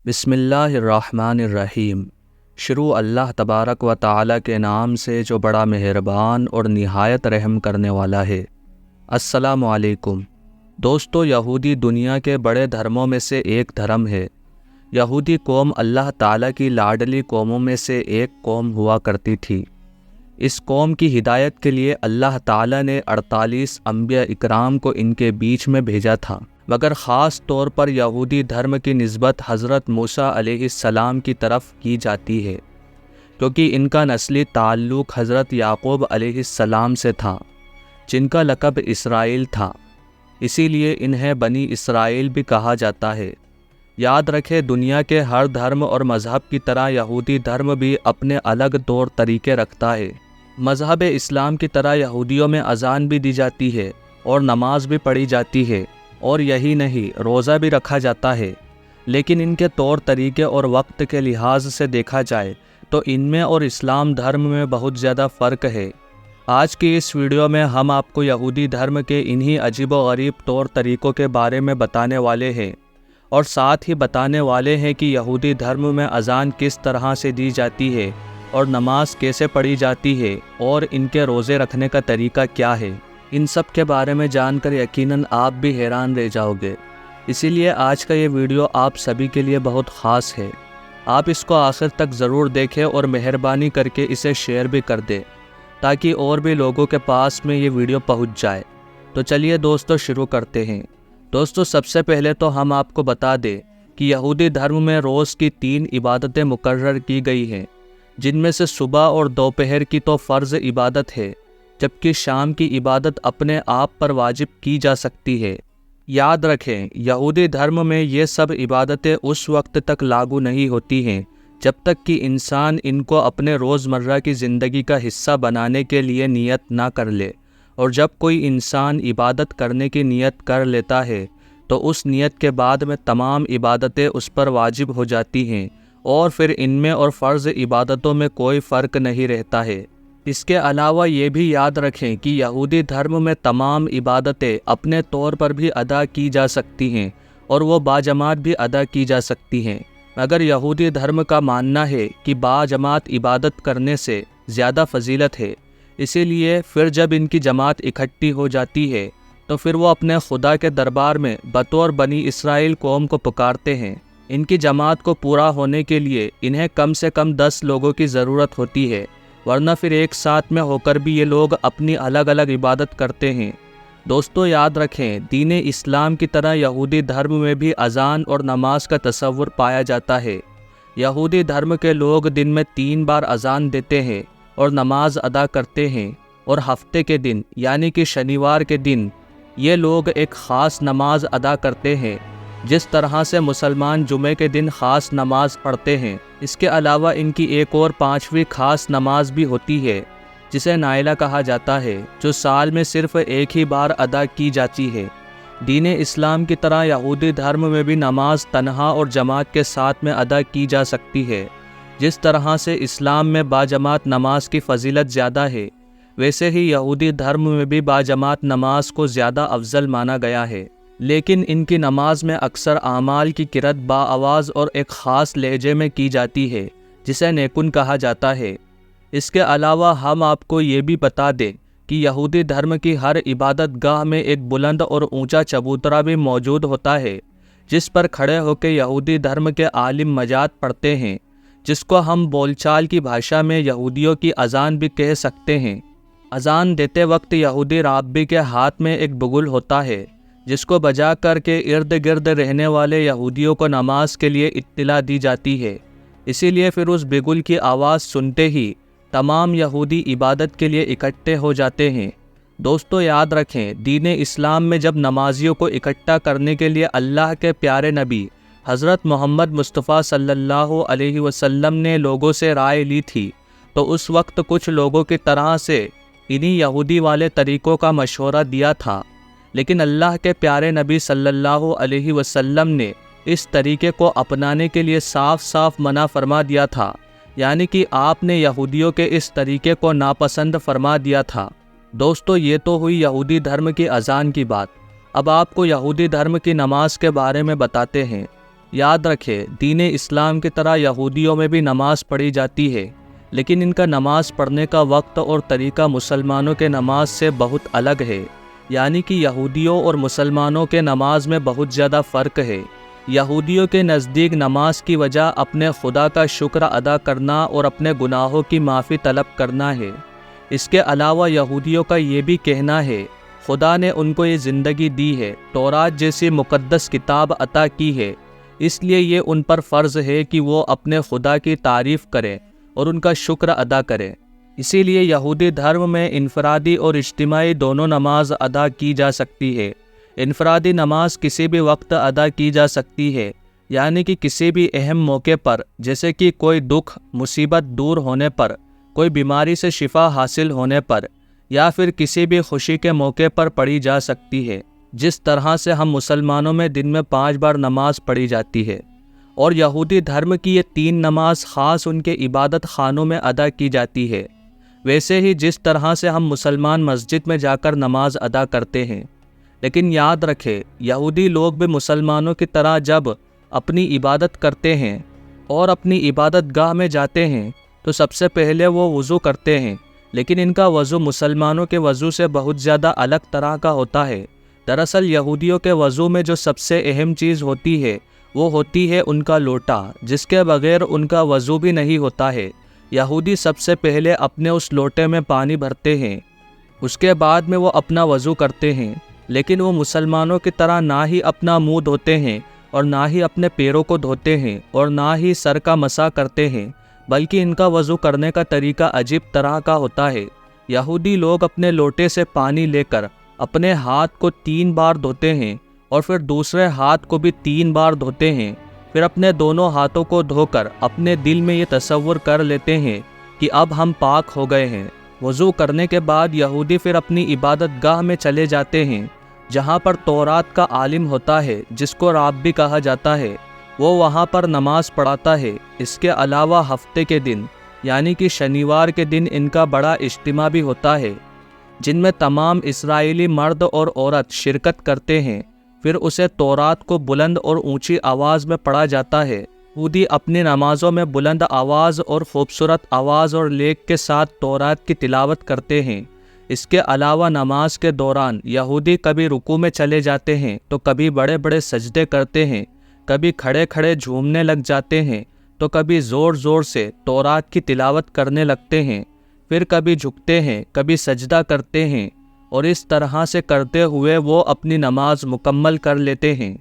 بسم اللہ الرحمن الرحیم۔ شروع اللہ تبارک و تعالی کے نام سے جو بڑا مہربان اور نہایت رحم کرنے والا ہے۔ السلام علیکم دوستو، یہودی دنیا کے بڑے دھرموں میں سے ایک دھرم ہے۔ یہودی قوم اللہ تعالیٰ کی لاڈلی قوموں میں سے ایک قوم ہوا کرتی تھی۔ اس قوم کی ہدایت کے لیے اللہ تعالیٰ نے 48 انبیاء اکرام کو ان کے بیچ میں بھیجا تھا، مگر خاص طور پر یہودی دھرم کی نسبت حضرت موسیٰ علیہ السلام کی طرف کی جاتی ہے، کیونکہ ان کا نسلی تعلق حضرت یعقوب علیہ السلام سے تھا، جن کا لقب اسرائیل تھا، اسی لیے انہیں بنی اسرائیل بھی کہا جاتا ہے۔ یاد رکھیں، دنیا کے ہر دھرم اور مذہب کی طرح یہودی دھرم بھی اپنے الگ طور طریقے رکھتا ہے۔ مذہب اسلام کی طرح یہودیوں میں اذان بھی دی جاتی ہے اور نماز بھی پڑھی جاتی ہے، اور یہی نہیں، روزہ بھی رکھا جاتا ہے، لیکن ان کے طور طریقے اور وقت کے لحاظ سے دیکھا جائے تو ان میں اور اسلام دھرم میں بہت زیادہ فرق ہے۔ آج کی اس ویڈیو میں ہم آپ کو یہودی دھرم کے انہی عجیب و غریب طور طریقوں کے بارے میں بتانے والے ہیں، اور ساتھ ہی بتانے والے ہیں کہ یہودی دھرم میں اذان کس طرح سے دی جاتی ہے اور نماز کیسے پڑھی جاتی ہے، اور ان کے روزے رکھنے کا طریقہ کیا ہے۔ ان سب کے بارے میں جان کر یقیناً آپ بھی حیران رہ جاؤ گے، اسی لیے آج کا یہ ویڈیو آپ سبھی کے لیے بہت خاص ہے۔ آپ اس کو آخر تک ضرور دیکھیں اور مہربانی کر کے اسے شیئر بھی کر دیں تاکہ اور بھی لوگوں کے پاس میں یہ ویڈیو پہنچ جائے۔ تو چلیے دوستو، شروع کرتے ہیں۔ دوستو، سب سے پہلے تو ہم آپ کو بتا دیں کہ یہودی دھرم میں روز کی 3 عبادتیں مقرر کی گئی ہیں، جن میں سے صبح اور دوپہر کی تو فرض عبادت ہے، جبکہ شام کی عبادت اپنے آپ پر واجب کی جا سکتی ہے۔ یاد رکھیں، یہودی دھرم میں یہ سب عبادتیں اس وقت تک لاگو نہیں ہوتی ہیں جب تک کہ انسان ان کو اپنے روزمرہ کی زندگی کا حصہ بنانے کے لیے نیت نہ کر لے، اور جب کوئی انسان عبادت کرنے کی نیت کر لیتا ہے تو اس نیت کے بعد میں تمام عبادتیں اس پر واجب ہو جاتی ہیں، اور پھر ان میں اور فرض عبادتوں میں کوئی فرق نہیں رہتا ہے۔ اس کے علاوہ یہ بھی یاد رکھیں کہ یہودی دھرم میں تمام عبادتیں اپنے طور پر بھی ادا کی جا سکتی ہیں، اور وہ باجماعت بھی ادا کی جا سکتی ہیں، مگر یہودی دھرم کا ماننا ہے کہ باجماعت عبادت کرنے سے زیادہ فضیلت ہے۔ اسی لیے پھر جب ان کی جماعت اکٹھی ہو جاتی ہے تو پھر وہ اپنے خدا کے دربار میں بطور بنی اسرائیل قوم کو پکارتے ہیں۔ ان کی جماعت کو پورا ہونے کے لیے انہیں کم سے کم 10 لوگوں کی ضرورت ہوتی ہے، ورنہ پھر ایک ساتھ میں ہو کر بھی یہ لوگ اپنی الگ الگ عبادت کرتے ہیں۔ دوستو، یاد رکھیں، دین اسلام کی طرح یہودی دھرم میں بھی اذان اور نماز کا تصور پایا جاتا ہے۔ یہودی دھرم کے لوگ دن میں 3 بار اذان دیتے ہیں اور نماز ادا کرتے ہیں، اور ہفتے کے دن یعنی کہ شنیوار کے دن یہ لوگ ایک خاص نماز ادا کرتے ہیں، جس طرح سے مسلمان جمعے کے دن خاص نماز پڑھتے ہیں۔ اس کے علاوہ ان کی ایک اور 5ویں خاص نماز بھی ہوتی ہے، جسے نائلہ کہا جاتا ہے، جو سال میں صرف ایک ہی بار ادا کی جاتی ہے۔ دین اسلام کی طرح یہودی دھرم میں بھی نماز تنہا اور جماعت کے ساتھ میں ادا کی جا سکتی ہے۔ جس طرح سے اسلام میں باجماعت نماز کی فضیلت زیادہ ہے، ویسے ہی یہودی دھرم میں بھی باجماعت نماز کو زیادہ افضل مانا گیا ہے۔ لیکن ان کی نماز میں اکثر اعمال کی قرأت باآواز اور ایک خاص لہجے میں کی جاتی ہے، جسے نیکن کہا جاتا ہے۔ اس کے علاوہ ہم آپ کو یہ بھی بتا دیں کہ یہودی دھرم کی ہر عبادت گاہ میں ایک بلند اور اونچا چبوترا بھی موجود ہوتا ہے، جس پر کھڑے ہو کے یہودی دھرم کے عالم مجاد پڑھتے ہیں، جس کو ہم بول چال کی بھاشا میں یہودیوں کی اذان بھی کہہ سکتے ہیں۔ اذان دیتے وقت یہودی رابی کے ہاتھ میں ایک بگل ہوتا ہے، جس کو بجا کر کے ارد گرد رہنے والے یہودیوں کو نماز کے لیے اطلاع دی جاتی ہے۔ اسی لیے پھر اس بگل کی آواز سنتے ہی تمام یہودی عبادت کے لیے اکٹھے ہو جاتے ہیں۔ دوستو، یاد رکھیں، دین اسلام میں جب نمازیوں کو اکٹھا کرنے کے لیے اللہ کے پیارے نبی حضرت محمد مصطفیٰ صلی اللہ علیہ وسلم نے لوگوں سے رائے لی تھی، تو اس وقت کچھ لوگوں کی طرح سے انہی یہودی والے طریقوں کا مشورہ دیا تھا، لیکن اللہ کے پیارے نبی صلی اللہ علیہ وسلم نے اس طریقے کو اپنانے کے لیے صاف صاف منع فرما دیا تھا، یعنی کہ آپ نے یہودیوں کے اس طریقے کو ناپسند فرما دیا تھا۔ دوستو، یہ تو ہوئی یہودی دھرم کی اذان کی بات۔ اب آپ کو یہودی دھرم کی نماز کے بارے میں بتاتے ہیں۔ یاد رکھے دین اسلام کی طرح یہودیوں میں بھی نماز پڑھی جاتی ہے، لیکن ان کا نماز پڑھنے کا وقت اور طریقہ مسلمانوں کے نماز سے بہت الگ ہے، یعنی کہ یہودیوں اور مسلمانوں کے نماز میں بہت زیادہ فرق ہے۔ یہودیوں کے نزدیک نماز کی وجہ اپنے خدا کا شکر ادا کرنا اور اپنے گناہوں کی معافی طلب کرنا ہے۔ اس کے علاوہ یہودیوں کا یہ بھی کہنا ہے خدا نے ان کو یہ زندگی دی ہے، تورات جیسی مقدس کتاب عطا کی ہے، اس لیے یہ ان پر فرض ہے کہ وہ اپنے خدا کی تعریف کریں اور ان کا شکر ادا کریں۔ اسی لیے یہودی دھرم میں انفرادی اور اجتماعی دونوں نماز ادا کی جا سکتی ہے۔ انفرادی نماز کسی بھی وقت ادا کی جا سکتی ہے، یعنی کہ کسی بھی اہم موقع پر، جیسے کہ کوئی دکھ مصیبت دور ہونے پر، کوئی بیماری سے شفا حاصل ہونے پر، یا پھر کسی بھی خوشی کے موقع پر پڑھی جا سکتی ہے، جس طرح سے ہم مسلمانوں میں دن میں 5 بار نماز پڑھی جاتی ہے۔ اور یہودی دھرم کی یہ 3 نماز خاص ان کے عبادت خانوں میں ادا کی جاتی ہے، ویسے ہی جس طرح سے ہم مسلمان مسجد میں جا کر نماز ادا کرتے ہیں۔ لیکن یاد رکھے یہودی لوگ بھی مسلمانوں کی طرح جب اپنی عبادت کرتے ہیں اور اپنی عبادت گاہ میں جاتے ہیں تو سب سے پہلے وہ وضو کرتے ہیں، لیکن ان کا وضو مسلمانوں کے وضو سے بہت زیادہ الگ طرح کا ہوتا ہے۔ دراصل یہودیوں کے وضو میں جو سب سے اہم چیز ہوتی ہے وہ ہوتی ہے ان کا لوٹا، جس کے بغیر ان کا وضو بھی نہیں ہوتا ہے۔ یہودی سب سے پہلے اپنے اس لوٹے میں پانی بھرتے ہیں، اس کے بعد میں وہ اپنا وضو کرتے ہیں، لیکن وہ مسلمانوں کی طرح نہ ہی اپنا منہ دھوتے ہیں اور نہ ہی اپنے پیروں کو دھوتے ہیں اور نہ ہی سر کا مسح کرتے ہیں، بلکہ ان کا وضو کرنے کا طریقہ عجیب طرح کا ہوتا ہے۔ یہودی لوگ اپنے لوٹے سے پانی لے کر اپنے ہاتھ کو 3 بار دھوتے ہیں اور پھر دوسرے ہاتھ کو بھی 3 بار دھوتے ہیں، پھر اپنے دونوں ہاتھوں کو دھو کر اپنے دل میں یہ تصور کر لیتے ہیں کہ اب ہم پاک ہو گئے ہیں۔ وضو کرنے کے بعد یہودی پھر اپنی عبادت گاہ میں چلے جاتے ہیں، جہاں پر تورات کا عالم ہوتا ہے جس کو راب بھی کہا جاتا ہے، وہ وہاں پر نماز پڑھاتا ہے۔ اس کے علاوہ ہفتے کے دن یعنی کہ شنیوار کے دن ان کا بڑا اجتماع بھی ہوتا ہے، جن میں تمام اسرائیلی مرد اور عورت شرکت کرتے ہیں، پھر اسے تورات کو بلند اور اونچی آواز میں پڑھا جاتا ہے۔ یہودی اپنی نمازوں میں بلند آواز اور خوبصورت آواز اور لیک کے ساتھ تورات کی تلاوت کرتے ہیں۔ اس کے علاوہ نماز کے دوران یہودی کبھی رکوع میں چلے جاتے ہیں تو کبھی بڑے بڑے سجدے کرتے ہیں، کبھی کھڑے کھڑے جھومنے لگ جاتے ہیں تو کبھی زور زور سے تورات کی تلاوت کرنے لگتے ہیں، پھر کبھی جھکتے ہیں، کبھی سجدہ کرتے ہیں، اور اس طرح سے کرتے ہوئے وہ اپنی نماز مکمل کر لیتے ہیں۔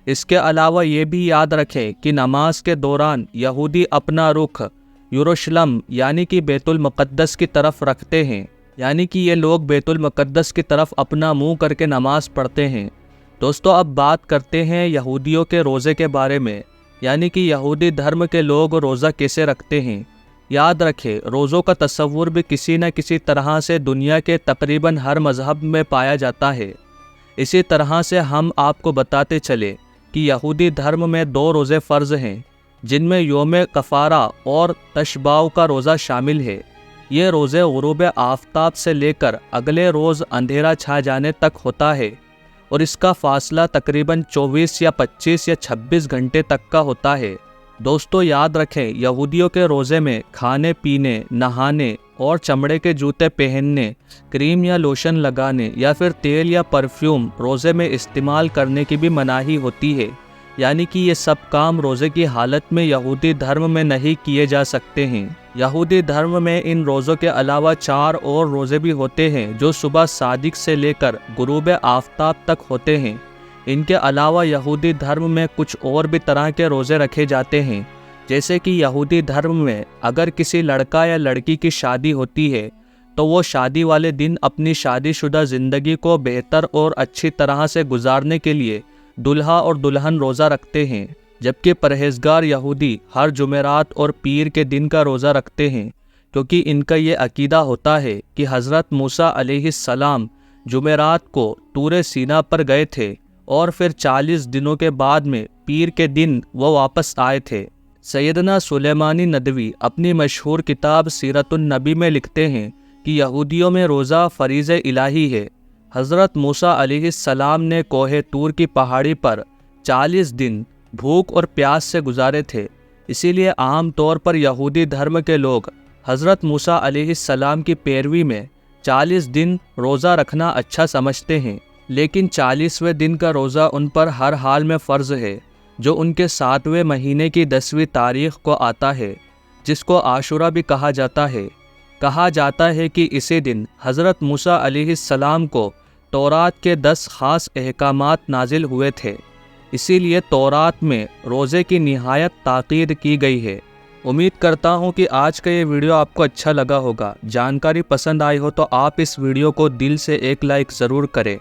اس کے علاوہ یہ بھی یاد رکھیں کہ نماز کے دوران یہودی اپنا رخ یروشلم یعنی کہ بیت المقدس کی طرف رکھتے ہیں، یعنی کہ یہ لوگ بیت المقدس کی طرف اپنا منہ کر کے نماز پڑھتے ہیں۔ دوستو اب بات کرتے ہیں یہودیوں کے روزے کے بارے میں، یعنی کہ یہودی دھرم کے لوگ روزہ کیسے رکھتے ہیں۔ یاد رکھیں روزوں کا تصور بھی کسی نہ کسی طرح سے دنیا کے تقریباً ہر مذہب میں پایا جاتا ہے۔ اسی طرح سے ہم آپ کو بتاتے چلے کہ یہودی دھرم میں 2 روزے فرض ہیں، جن میں یوم کفارہ اور تشباؤ کا روزہ شامل ہے۔ یہ روزے غروب آفتاب سے لے کر اگلے روز اندھیرا چھا جانے تک ہوتا ہے، اور اس کا فاصلہ تقریباً 24 یا 25 یا 26 گھنٹے تک کا ہوتا ہے۔ دوستو یاد رکھیں یہودیوں کے روزے میں کھانے پینے، نہانے اور چمڑے کے جوتے پہننے، کریم یا لوشن لگانے یا پھر تیل یا پرفیوم روزے میں استعمال کرنے کی بھی مناہی ہوتی ہے، یعنی کہ یہ سب کام روزے کی حالت میں یہودی دھرم میں نہیں کیے جا سکتے ہیں۔ یہودی دھرم میں ان روزوں کے علاوہ 4 اور روزے بھی ہوتے ہیں جو صبح صادق سے لے کر غروب آفتاب تک ہوتے ہیں۔ ان کے علاوہ یہودی دھرم میں کچھ اور بھی طرح کے روزے رکھے جاتے ہیں، جیسے کہ یہودی دھرم میں اگر کسی لڑکا یا لڑکی کی شادی ہوتی ہے تو وہ شادی والے دن اپنی شادی شدہ زندگی کو بہتر اور اچھی طرح سے گزارنے کے لیے دلہا اور دلہن روزہ رکھتے ہیں، جبکہ پرہیزگار یہودی ہر جمعرات اور پیر کے دن کا روزہ رکھتے ہیں، کیونکہ ان کا یہ عقیدہ ہوتا ہے کہ حضرت موسیٰ علیہ السلام جمعرات کو طور سینا پر گئے تھے اور پھر 40 دنوں کے بعد میں پیر کے دن وہ واپس آئے تھے۔ سیدنا سلیمانی ندوی اپنی مشہور کتاب سیرت النبی میں لکھتے ہیں کہ یہودیوں میں روزہ فریضہ الہی ہے۔ حضرت موسیٰ علیہ السلام نے کوہ طور کی پہاڑی پر 40 دن بھوک اور پیاس سے گزارے تھے۔ اسی لیے عام طور پر یہودی دھرم کے لوگ حضرت موسیٰ علیہ السلام کی پیروی میں 40 دن روزہ رکھنا اچھا سمجھتے ہیں، لیکن 40ویں دن کا روزہ ان پر ہر حال میں فرض ہے، جو ان کے 7ویں مہینے کی 10ویں تاریخ کو آتا ہے، جس کو عاشورہ بھی کہا جاتا ہے۔ کہا جاتا ہے کہ اسی دن حضرت موسیٰ علیہ السلام کو تورات کے 10 خاص احکامات نازل ہوئے تھے، اسی لیے تورات میں روزے کی نہایت تاکید کی گئی ہے۔ امید کرتا ہوں کہ آج کا یہ ویڈیو آپ کو اچھا لگا ہوگا۔ جانکاری پسند آئی ہو تو آپ اس ویڈیو کو دل سے ایک لائک ضرور کریں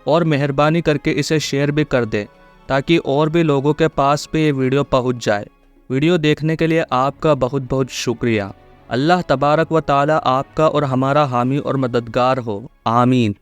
اور مہربانی کر کے اسے شیئر بھی کر دیں تاکہ اور بھی لوگوں کے پاس بھی یہ ویڈیو پہنچ جائے۔ ویڈیو دیکھنے کے لیے آپ کا بہت بہت شکریہ۔ اللہ تبارک و تعالی آپ کا اور ہمارا حامی اور مددگار ہو، آمین۔